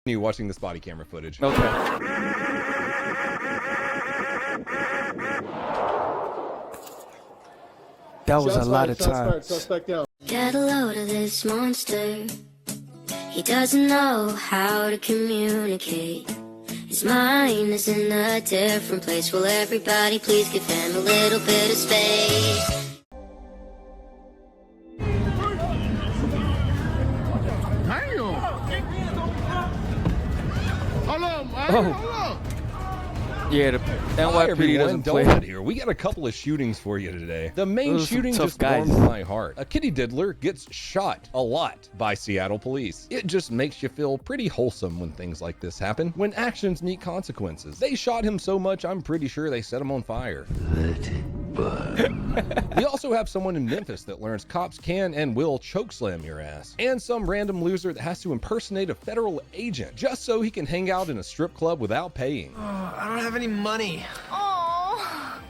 You watching this body camera footage. Okay. That was a lot of time. Get a load of this monster. He doesn't know how to communicate. His mind is in a different place. Will everybody please give him a little bit of space? Oh. Yeah, the Hi, NYPD everyone. doesn't play. Donut here. We got a couple of shootings for you today. The main Those are some shooting tough just guys. warmed my heart. A kitty diddler gets shot a lot by Seattle police. It just makes you feel pretty wholesome when things like this happen, when actions meet consequences. They shot him so much, I'm pretty sure they set him on fire. Let it burn. We also have someone in Memphis that learns cops can and will chokeslam your ass. And some random loser that has to impersonate a federal agent just so he can hang out in a strip club without paying. Oh, I don't have any money.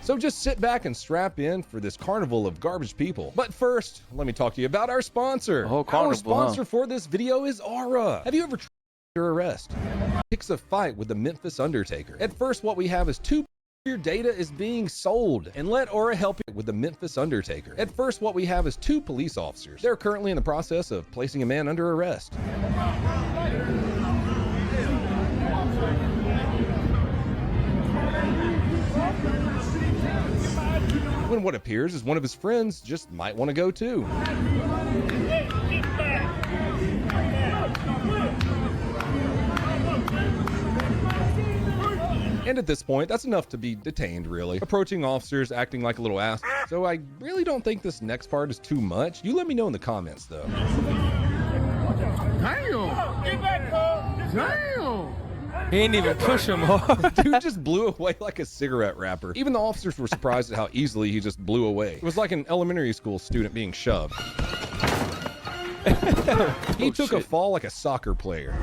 So just sit back and strap in for this carnival of garbage people. But first, let me talk to you about our sponsor. A whole carnival, Our sponsor for this video is Aura. Have you ever tried your arrest? Picks a fight with the Memphis Undertaker. At first, what we have is your data is being sold, and let Aura help you with the Memphis Undertaker. At first, what we have is 2 police officers. They're currently in the process of placing a man under arrest. When what appears is one of his friends just might want to go too. And at this point, that's enough to be detained, really. Approaching officers, acting like a little ass. So I really don't think this next part is too much. You let me know in the comments, though. Damn! He ain't even push him hard. Dude just blew away like a cigarette wrapper. Even the officers were surprised at how easily he just blew away. It was like an elementary school student being shoved. He took a fall like a soccer player.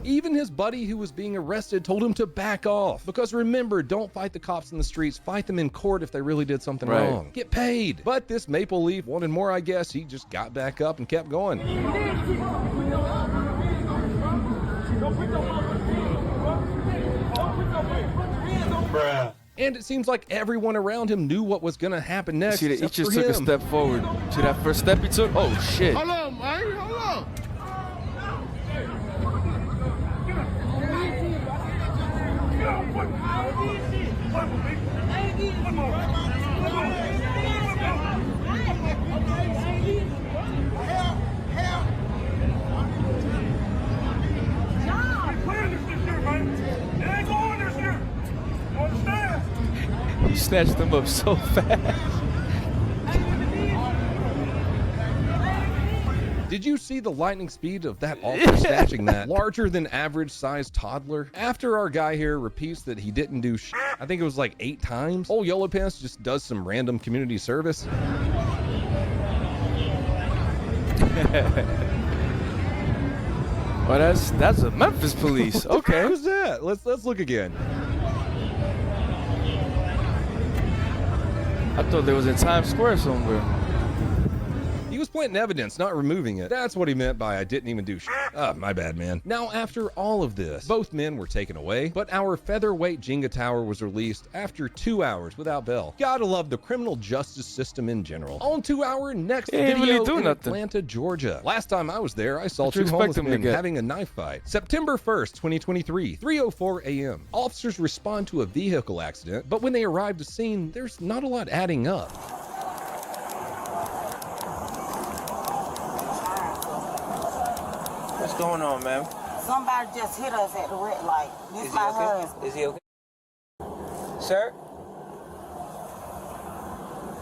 Even his buddy who was being arrested told him to back off. Because remember, don't fight the cops in the streets, fight them in court if they really did something wrong. Get paid. But this Maple Leaf wanted more, I guess. He just got back up and kept going. Bruh. And it seems like everyone around him knew what was gonna happen next. See that he except just for took a him. step forward. See that first step he took? Oh shit. Hold on, man. Hold on. He snatched him up so fast. Did you see the lightning speed of that officer snatching that larger than average sized toddler? After our guy here repeats that he didn't do I think it was like 8 times, old Yellow Pants just does some random community service. Well, that's a Memphis police. Okay. Who's that? Let's look again. I thought they was in Times Square somewhere. He was planting evidence, not removing it. That's what he meant by I didn't even do shit. Ah, my bad, man. Now, after all of this, both men were taken away, but our featherweight Jenga tower was released after 2 hours without bail. Gotta love the criminal justice system in general. On to our next He ain't video really doing in nothing. Atlanta, Georgia. Last time I was there, I saw What you 2 expect homeless him to men get? having a knife fight. September 1st, 2023, 3:04 a.m. Officers respond to a vehicle accident, but when they arrive to scene, there's not a lot adding up. What's going on, ma'am? Somebody just hit us at the red light. This Is my he okay? husband. Is he okay? Sir?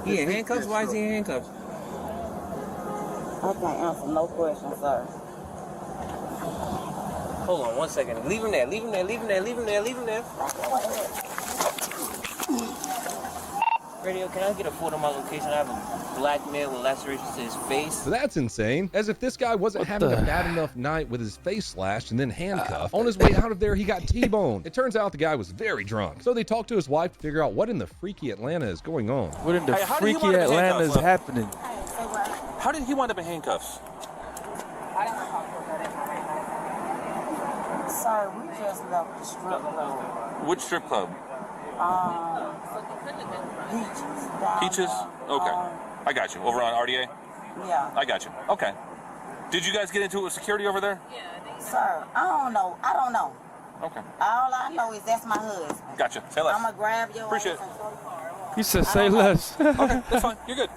He in handcuffs? Why is he in handcuffs? I can't answer no questions, sir. Hold on 1 second. Leave him there. Leave him there. Leave him there. Leave him there. Leave him there. Radio, can I get a photo of my location? I have a black male with lacerations to his face. So that's insane. As if this guy wasn't having a bad enough night with his face slashed and then handcuffed. On his way out of there, he got T-boned. It turns out the guy was very drunk. So they talked to his wife to figure out what in the freaky Atlanta is going on. What in the Hey, how do you freaky want to be Atlanta is handcuffed, happening? Hey, so How did he wind up in handcuffs? Sir, we just left the strip club. Which strip club? Peaches. Down Peaches? there. Okay. I got you. Over on RDA? Yeah. I got you. Okay. Did you guys get into it with security over there? Sir, I don't know. Okay. All I know is that's my husband. Gotcha. Say less. I'm going to grab your Appreciate ass it. and throw you. He said, say less. Okay, that's fine. You're good.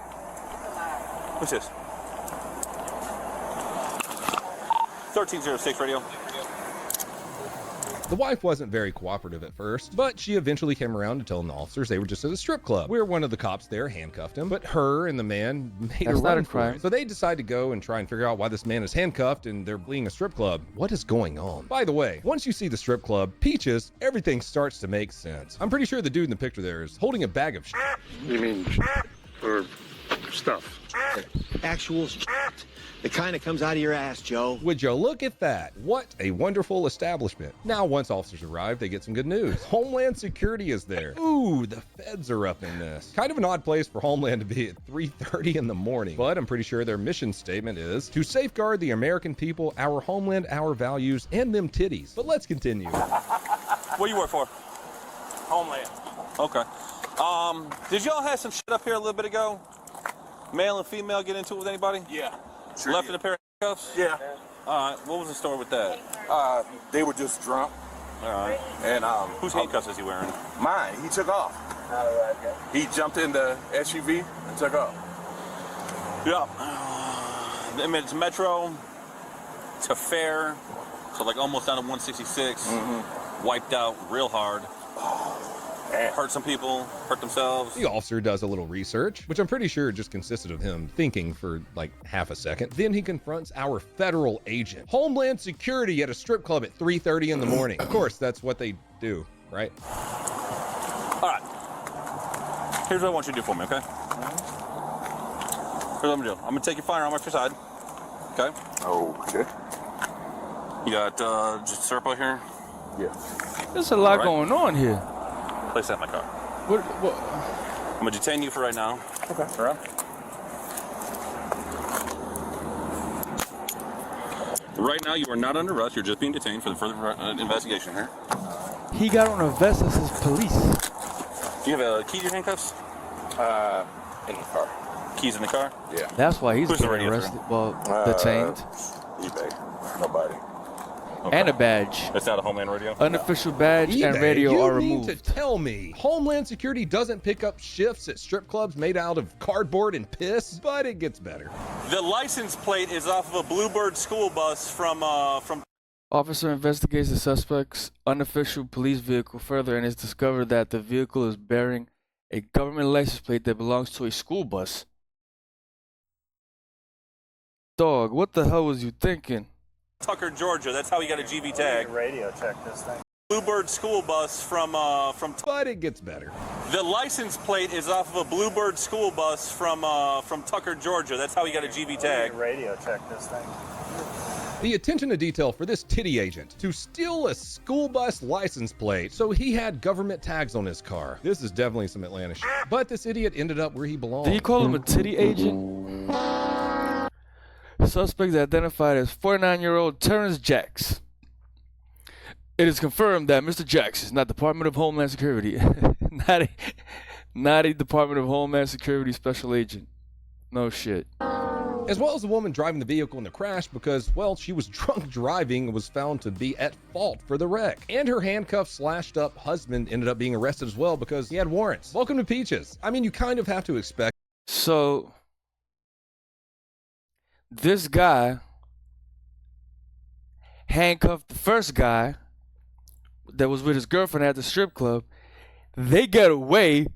What's this? 1306 radio. The wife wasn't very cooperative at first, but she eventually came around to telling the officers they were just at a strip club, where one of the cops there handcuffed him, but her and the man made That's a not run a for crime. it. So they decide to go and try and figure out why this man is handcuffed and they're fleeing a strip club. What is going on? By the way, once you see the strip club, Peaches, everything starts to make sense. I'm pretty sure the dude in the picture there is holding a bag of shit. You mean or stuff? Actual shit. The kind that comes out of your ass, Joe. Would you look at that? What a wonderful establishment. Now, once officers arrive, they get some good news. Homeland Security is there. Ooh, the feds are up in this. Kind of an odd place for Homeland to be at 3:30 in the morning, but I'm pretty sure their mission statement is to safeguard the American people, our homeland, our values, and them titties. But let's continue. What do you work for? Homeland. Okay. Did y'all have some shit up here a little bit ago? Male and female get into it with anybody? Yeah. Left in a pair of handcuffs? Yeah. All right. What was the story with that? They were just drunk, All right. and Whose handcuffs is he wearing? mine. He took off. He jumped in the SUV and took off. Yeah. I mean, it's Metro to Fair, so like almost down to 166. Wiped out real hard. Hurt some people, hurt themselves. The officer does a little research, which I'm pretty sure just consisted of him thinking for like half a second. Then he confronts our federal agent, Homeland Security, at a strip club at 3:30 in the morning. Of course, that's what they do, right? All right. Here's what I want you to do for me, okay? Here's what I'm gonna do. I'm gonna take your firearm off your side. Okay? Okay. You got just syrup out here. Yeah. There's a lot All right. going on here. Place that in my car. What? I'm gonna detain you for right now. Okay. All right. Right now, you are not under arrest. You're just being detained for the further investigation here. He got on a vest that says police. Do you have a key to your handcuffs? In the car. Keys in the car? Yeah. That's why he's Who's the getting radio arrested. Well, detained. eBay. Nobody. Okay. And a badge. That's not a Homeland radio? Unofficial badge and eBay, radio you are mean removed. to tell me Homeland Security doesn't pick up shifts at strip clubs made out of cardboard and piss? But it gets better. The license plate is off of a Bluebird school bus from Officer investigates the suspect's unofficial police vehicle further and has discovered that the vehicle is bearing a government license plate that belongs to a school bus. Dog, what the hell was you thinking? Tucker, Georgia. That's how he got a GB tag. Radio check this thing. Bluebird school bus from But it gets better. the license plate is off of a Bluebird school bus from Tucker, Georgia. That's how he got a GB tag. Radio check this thing. The attention to detail for this titty agent to steal a school bus license plate so he had government tags on his car. This is definitely some Atlanta shit. But this idiot ended up where he belonged. Did you call him a titty agent? Suspect identified as 49-year-old Terrence Jacks. It is confirmed that Mr. Jacks is not Department of Homeland Security, not a Department of Homeland Security special agent. No shit. As well as the woman driving the vehicle in the crash because, well, she was drunk driving and was found to be at fault for the wreck. And her handcuffed, slashed up husband ended up being arrested as well because he had warrants. Welcome to Peaches. I mean, you kind of have to expect. So, this guy handcuffed the first guy that was with his girlfriend at the strip club. They get away,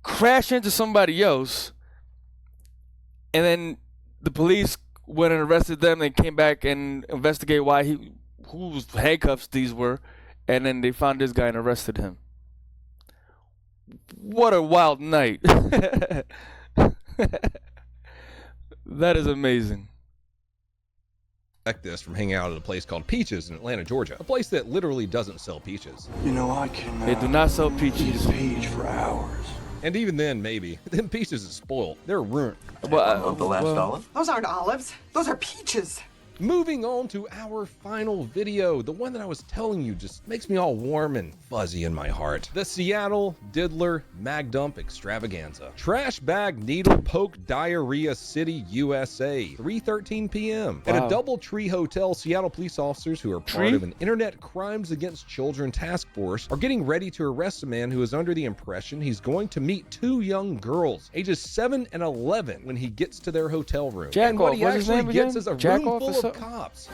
crash into somebody else, and then the police went and arrested them. They came back and investigated whose handcuffs these were, and then they found this guy and arrested him. What a wild night. That is amazing. This from hanging out at a place called Peaches in Atlanta, Georgia, a place that literally doesn't sell peaches. You know, I can They do not sell eat peaches. a peach for hours. And even then, maybe. Them peaches is spoiled. They're ruined. Those aren't olives. Those are peaches. Moving on to our final video, the one that I was telling you just makes me all warm and fuzzy in my heart. The Seattle Diddler Mag Dump Extravaganza. Trash Bag Needle Poke Diarrhea City, USA. 3:13 p.m. At a DoubleTree Hotel, Seattle police officers who are part of an Internet Crimes Against Children task force are getting ready to arrest a man who is under the impression he's going to meet two young girls, ages 7 and 11, when he gets to their hotel room. Jack and what he what's his actually name gets again? is a Jack room off full or of cops.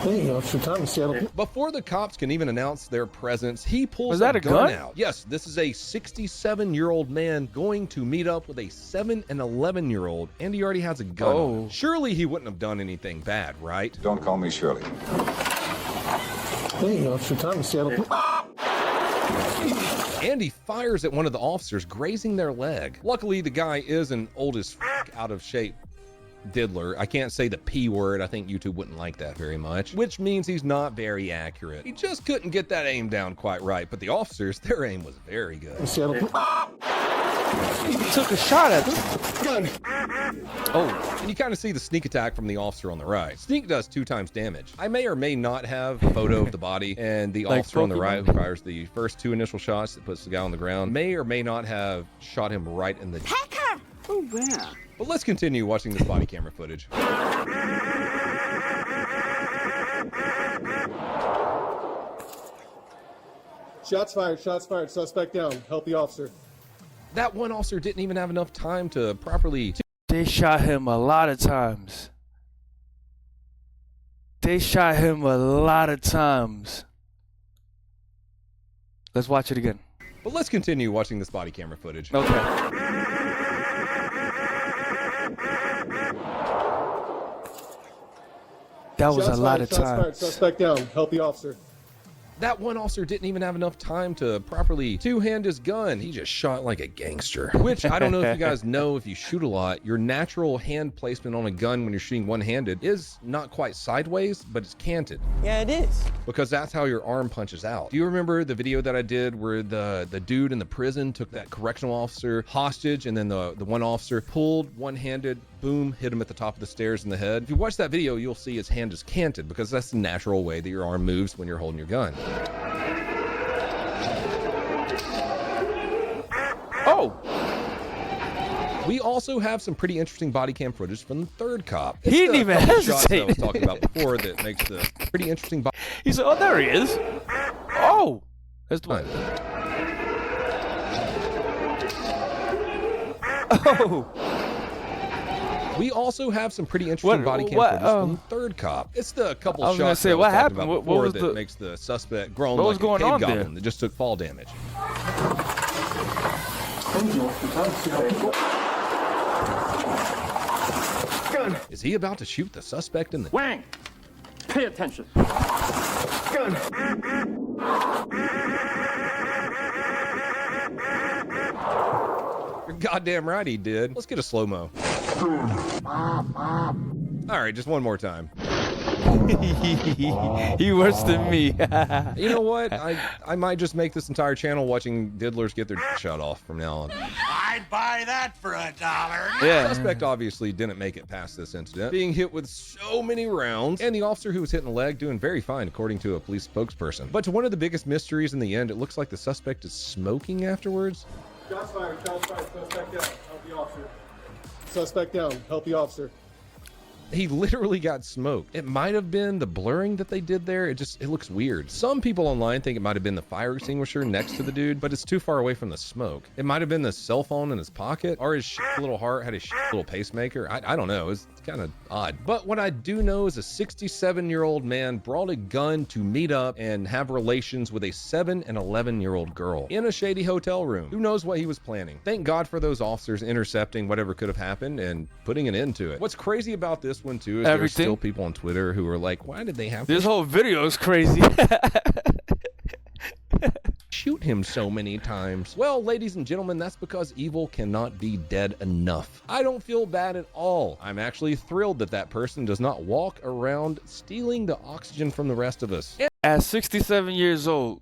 Hey, Officer Thomas, Seattle. Before the cops can even announce their presence, he pulls Was that a gun out. Yes, this is a 67-year-old man going to meet up with a 7 and 11-year-old, and he already has a gun on him. Surely he wouldn't have done anything bad, right? Don't call me Shirley. Hey, Officer Thomas, Seattle. And he fires at one of the officers, grazing their leg. Luckily, the guy is an old as out of shape diddler. I can't say the P word. I think YouTube wouldn't like that very much, which means he's not very accurate. He just couldn't get that aim down quite right, but the officers, their aim was very good. He took a shot at him. Gun. Oh, and you kind of see the sneak attack from the officer on the right. Sneak does 2 times damage. I may or may not have a photo of the body, and the officer on the right who fires the first 2 initial shots that puts the guy on the ground may or may not have shot him right in the... Hacker! Oh, where? But let's continue watching this body camera footage. Shots fired, shots fired. Suspect down. Help the officer. That one officer didn't even have enough time to properly... They shot him a lot of times. Let's watch it again. But let's continue watching this body camera footage. Okay. That was a lot of times. Suspect down. Help the officer. That one officer didn't even have enough time to properly two-hand his gun. He just shot like a gangster. Which, I don't know if you guys know, if you shoot a lot, your natural hand placement on a gun when you're shooting one-handed is not quite sideways, but it's canted. Yeah, it is. Because that's how your arm punches out. Do you remember the video that I did where the dude in the prison took that correctional officer hostage, and then the one officer pulled one-handed, boom, hit him at the top of the stairs in the head? If you watch that video, you'll see his hand is canted because that's the natural way that your arm moves when you're holding your gun. Oh! We also have some pretty interesting body cam footage from the third cop. He didn't even hesitate. Shots that I was hesitate. talking about before that makes the pretty interesting body. He said, oh, there he is. Oh! That's the one. Oh! We also have some pretty interesting body cam footage from the third cop. It's the couple shots gonna say, that I was what talking happened? about What before was that the- makes the suspect groan What like was going a cave on goblin there? that just took fall damage. Gun. Is he about to shoot the suspect in the... Wang! Pay attention. Gun. You're goddamn right he did. Let's get a slow-mo. All right, just one more time. He worse than me. You know what? I might just make this entire channel watching diddlers get their shot off from now on. I'd buy that for $1. Yeah. The suspect obviously didn't make it past this incident, being hit with so many rounds, and the officer who was hit in the leg doing very fine, according to a police spokesperson. But to one of the biggest mysteries in the end, it looks like the suspect is smoking afterwards. Shots fired, shots fired. Suspect down. Help the officer. Suspect down. Help the officer. He literally got smoked. It might have been the blurring that they did there. It looks weird. Some people online think it might have been the fire extinguisher next to the dude, but it's too far away from the smoke. It might have been the cell phone in his pocket, or his little heart had a little pacemaker. I don't know. It's kind of odd. But what I do know is a 67-year-old man brought a gun to meet up and have relations with a 7 and 11-year-old girl in a shady hotel room. Who knows what he was planning? Thank God for those officers intercepting whatever could have happened and putting an end to it. What's crazy about this one too is there's still people on Twitter who are like, why did they have This whole video is crazy. shoot him so many times? Well, ladies and gentlemen, that's because evil cannot be dead enough. I don't feel bad at all. I'm actually thrilled that that person does not walk around stealing the oxygen from the rest of us. At 67 years old,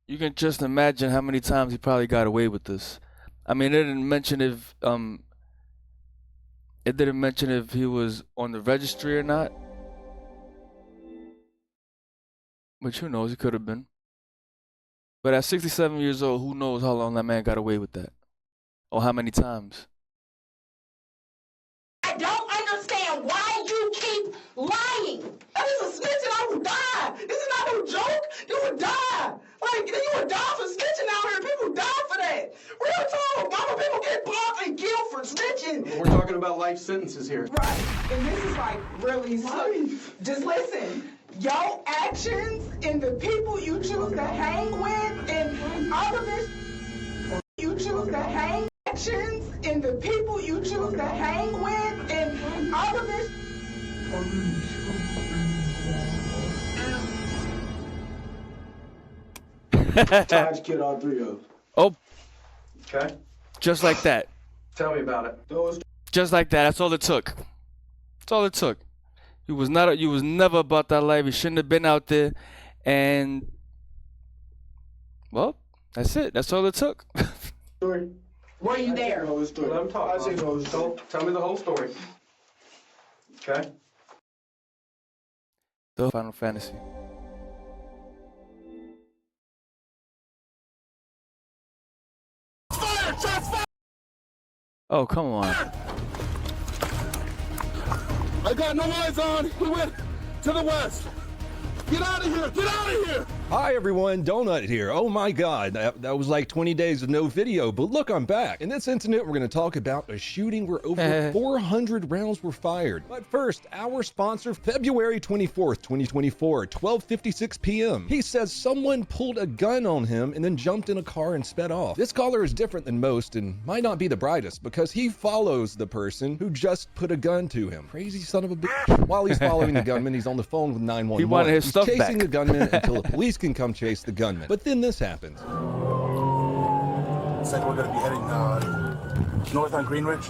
you can just imagine how many times he probably got away with this. I mean, it didn't mention if he was on the registry or not. Which who knows, he could have been. But at 67 years old, who knows how long that man got away with that? Or how many times? I don't understand why you keep lying. That is a snitching, I would die. This is not no joke. You would die. Like, you would die for snitching out here. People die for that. Real talk. Mama, people get popped and killed for snitching. We're talking about life sentences here. Right. And this is like really just listen. Your actions and the people you choose to hang with and all of this you choose to hang actions and the people you choose to hang with and all of this Taj killed all three of them. Oh. Okay. Just like that. Tell me about it. Those. Just like that. That's all it took. That's all it took. You was never about that life. You shouldn't have been out there. And well, that's it. That's all it took. Story. Were you there? Let him talk. I see no story. Tell me the whole story. Okay. The Final Fantasy. Fire! Shots fired! Oh, come on. I got no eyes on. We went to the west. Get out of here! Get out of here! Hi everyone, Donut here. Oh my god, that was like 20 days of no video, but look, I'm back. In this incident, we're going to talk about a shooting where over 400 rounds were fired. But first, our sponsor, February 24th, 2024, 12:56 p.m. He says someone pulled a gun on him and then jumped in a car and sped off. This caller is different than most and might not be the brightest because he follows the person who just put a gun to him. Crazy son of a bitch. While he's following the gunman, he's on the phone with 911. He wanted his stuff chasing back. the gunman until the police can come chase the gunman. But then this happens. Looks like we're gonna be heading north on Greenridge.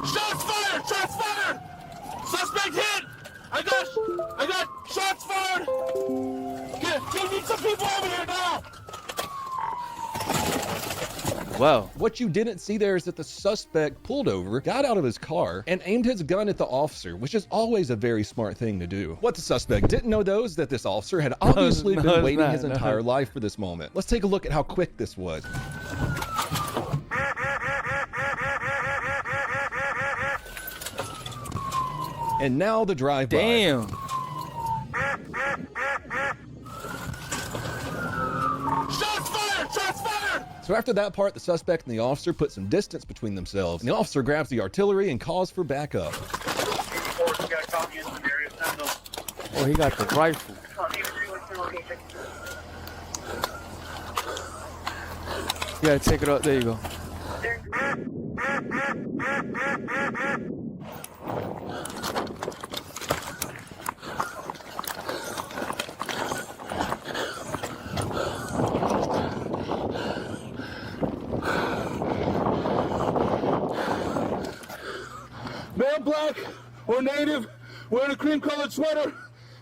Shots fired! Shots fired! Suspect hit! I got shots fired! Get me some people over here now! Wow. What you didn't see there is that the suspect pulled over, got out of his car, and aimed his gun at the officer, which is always a very smart thing to do. What the suspect didn't know, though, is that this officer had obviously been waiting his entire life for this moment. Let's take a look at how quick this was. And now the drive-by. Damn. Shots fired! Shots fired! So after that part, the suspect and the officer put some distance between themselves, and the officer grabs the artillery and calls for backup. Oh, he got the rifle. You gotta take it up. There you go. Man black or native, wearing a cream-colored sweater.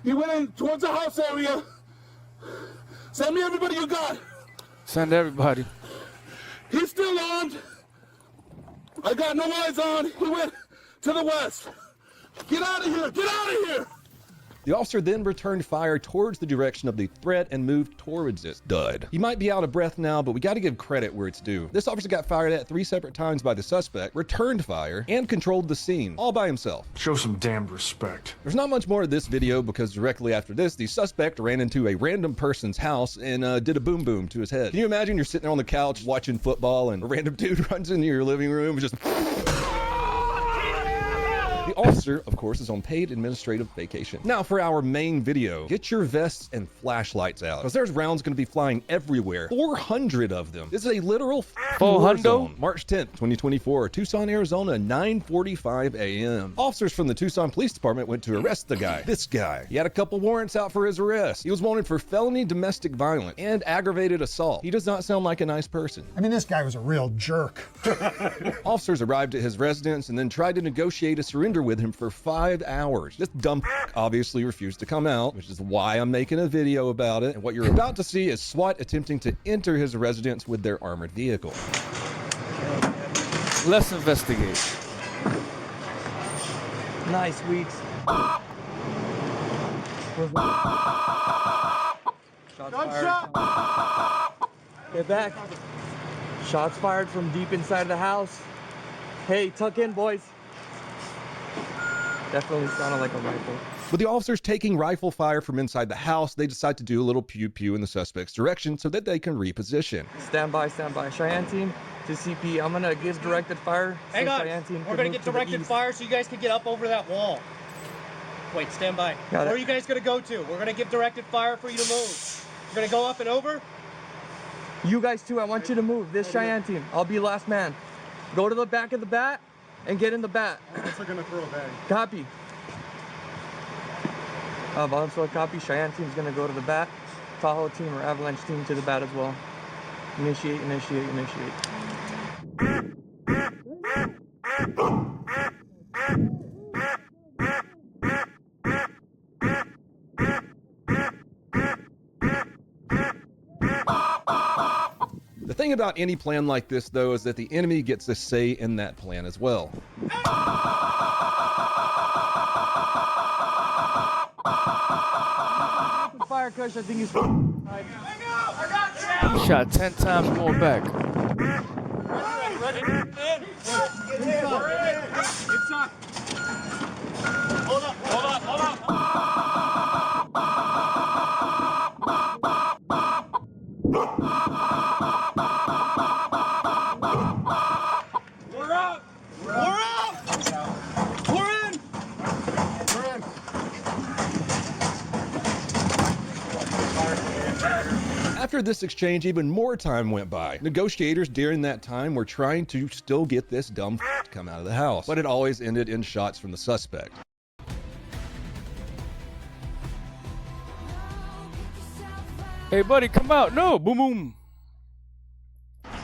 He went in towards the house area. Send me everybody you got. Send everybody. He's still armed. I got no eyes on. He went to the west. Get out of here! Get out of here! The officer then returned fire towards the direction of the threat and moved towards it. Dud. He might be out of breath now, but we got to give credit where it's due. This officer got fired at 3 separate times by the suspect, returned fire, and controlled the scene, all by himself. Show some damned respect. There's not much more to this video because directly after this, the suspect ran into a random person's house and did a boom boom to his head. Can you imagine you're sitting there on the couch watching football and a random dude runs into your living room and just... The officer, of course, is on paid administrative vacation. Now for our main video, get your vests and flashlights out, because there's rounds going to be flying everywhere. 400 of them. This is a literal war zone. March 10th, 2024, Tucson, Arizona, 9:45 a.m. Officers from the Tucson Police Department went to arrest the guy. This guy. He had a couple warrants out for his arrest. He was wanted for felony domestic violence and aggravated assault. He does not sound like a nice person. I mean, this guy was a real jerk. Officers arrived at his residence and then tried to negotiate a surrender with him for 5 hours. This dumb obviously refused to come out, which is why I'm making a video about it. And what you're about to see is SWAT attempting to enter his residence with their armored vehicle. Let's investigate. Nice, Weeks. Gunshot! Get back. Shots fired from deep inside the house. Hey, tuck in, boys. Definitely sounded like a rifle. With the officers taking rifle fire from inside the house, they decide to do a little pew-pew in the suspect's direction so that they can reposition. Stand by, stand by. Cheyenne team to CP. I'm gonna give directed fire. Hang on. Cheyenne team We're gonna get directed fire so you guys can get up over that wall. Wait, stand by. Where are you guys gonna go to? We're gonna give directed fire for you to move. You're gonna go up and over? You guys too, I want you to move. This Cheyenne team, I'll be last man. Go to the back of the bat and get in the bat. I guess they're gonna throw a bag. Copy. Also copy. Cheyenne team's gonna go to the bat. Tahoe team or Avalanche team to the bat as well. Initiate, initiate, initiate. The thing about any plan like this, though, is that the enemy gets a say in that plan as well. Fire, Kush, I think he's... He shot 10 times more back. Ready? Inside. Hold up. We're up. We're in. After this exchange, even more time went by. Negotiators during that time were trying to still get this dumb to come out of the house, but it always ended in shots from the suspect. Hey, buddy, come out. No, boom, boom.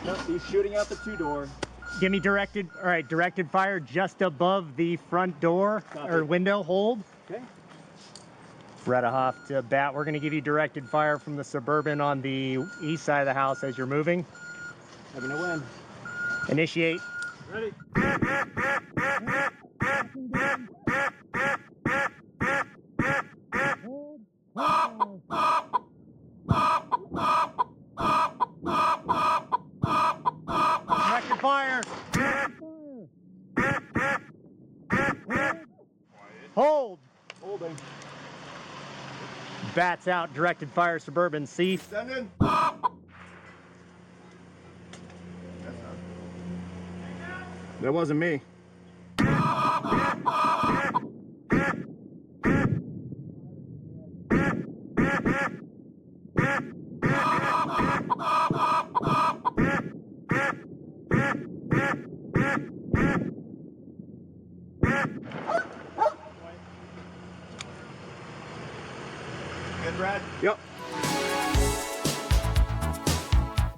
Nope, he's shooting out the 2-door. Give me directed fire just above the front door or window. Hold. Okay. Redahoff to bat. We're going to give you directed fire from the Suburban on the east side of the house as you're moving. Having a win. Initiate. Ready. Directed fire. Hold. Holding. Bats out. Directed fire. Suburban. Cease. Send in. That wasn't me. Good, Brad? Yep.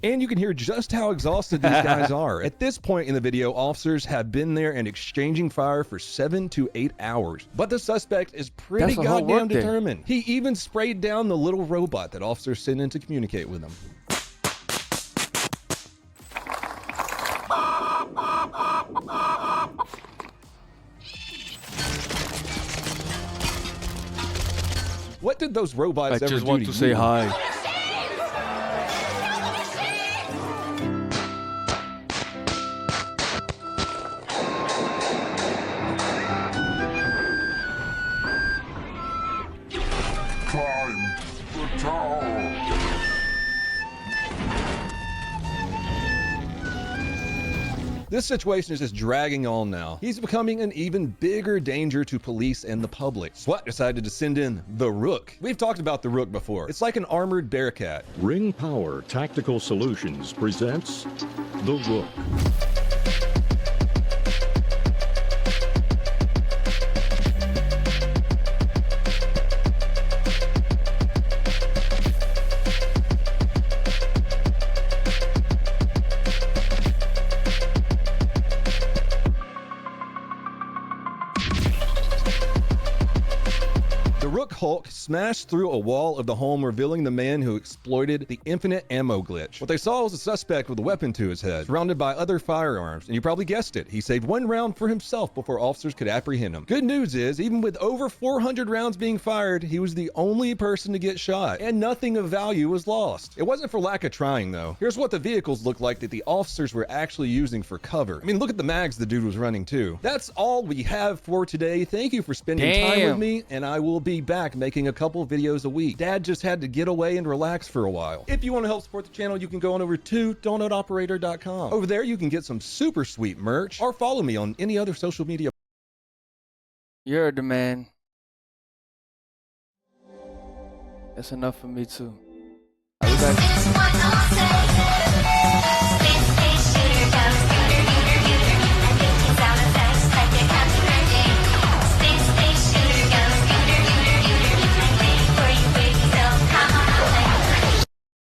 And you can hear just how exhausted these guys are. At this point in the video, officers have been there and exchanging fire for 7 to 8 hours. But the suspect is pretty goddamn determined. He even sprayed down the little robot that officers sent in to communicate with him. What did those robots ever do to you? I just want to say hi. Climb the tower. This situation is just dragging on now. He's becoming an even bigger danger to police and the public. SWAT decided to send in the Rook. We've talked about the Rook before. It's like an armored bearcat. Ring Power Tactical Solutions presents the Rook. The Rook Hulk smashed through a wall of the home, revealing the man who exploited the infinite ammo glitch. What they saw was a suspect with a weapon to his head, surrounded by other firearms, and you probably guessed it, he saved one round for himself before officers could apprehend him. Good news is, even with over 400 rounds being fired, he was the only person to get shot, and nothing of value was lost. It wasn't for lack of trying, though. Here's what the vehicles looked like that the officers were actually using for cover. I mean, look at the mags the dude was running, too. That's all we have for today. Thank you for spending time with me, and I will be back making a couple videos a week. Dad just had to get away and relax for a while. If you want to help support the channel, you can go on over to donutoperator.com. Over there, you can get some super sweet merch, or follow me on any other social media. You're the man. That's enough for me too. Are we back?